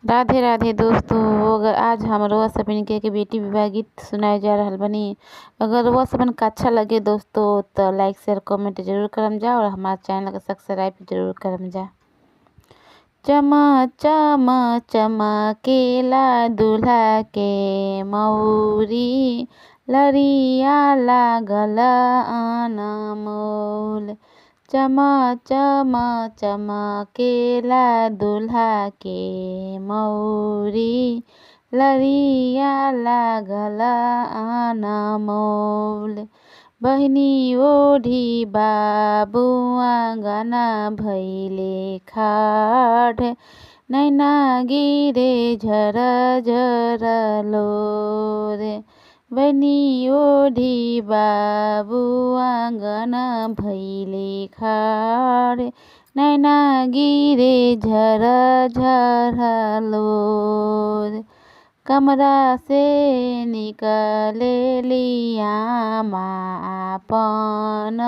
राधे राधे दोस्तों। अगर आज हम रउआ सभिनी के बेटी विवाह गीत सुनाए जा रहल बनी। अगर रउआ सबन का अच्छा लगे दोस्तों तो लाइक शेयर कमेंट जरूर करम जा और हमारे चैनल को सब्सक्राइब जरूर करम जा। चमा चमा चमकेला दूल्हा के मौरी, लरिया लागल अनमोल। चमा चमा चमकेला दूल्हा के मौरी, लरिया लागल अनमोल। बहिनी ओढ़ी बाबू आंगना भैले खाड़, नैना गिरे झर झर लोर। बहिनी ओढ़ी बाबू आंगना भैले खाड़, नैना गिरे झर झर लोर। कमरा से निकलेली आमा आपन,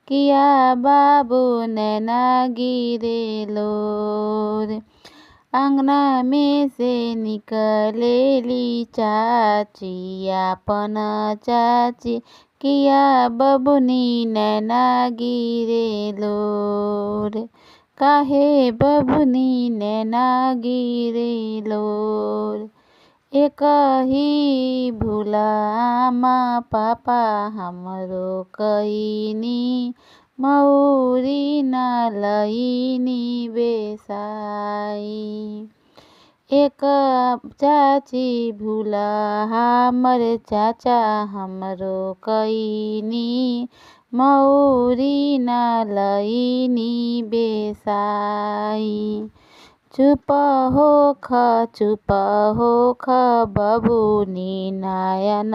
किया बाबू नैना गिरे लोर। अंगना में से निकलेली चाची आपन चाची, किया बबुनी नैना गिरे लोर। काहे बबुनी नैना गिरे लोर। एक ही भूला आमा पापा हमरो कईनी, मौरी न लईनी बेसाई। एक चाची भूला हमर चाचा हमरो कईनी, मौरी न लईनी बेसाई। चुप होख बबुनी नयन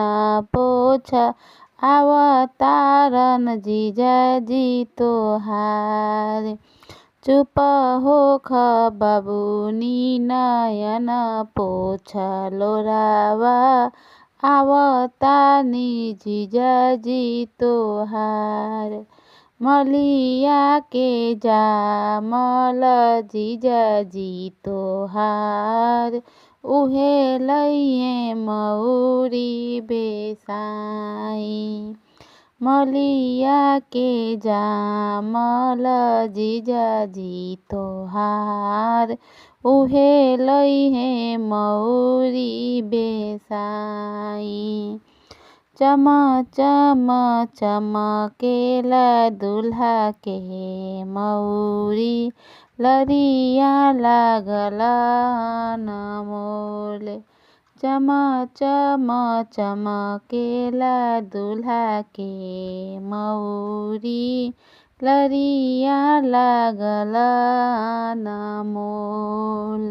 पोछ, आवतारन जीजाजी तोहार। चुप होख बबुनी नयन पोछ लोरावा, आवतानी जीजाजी तोहार। मलिया के जामल जीजाजी तोहार, उहे लइहे मौरी बेसाई। मलिया के जामल जीजाजी तोहार, उहे लइहे मौरी बेसाई। चम चम चमकेला दूल्हा के मौरी, लरिया लागल अनमोल। चम चम चमकेला दूल्हा के मौरी, लरिया लागल अनमोल।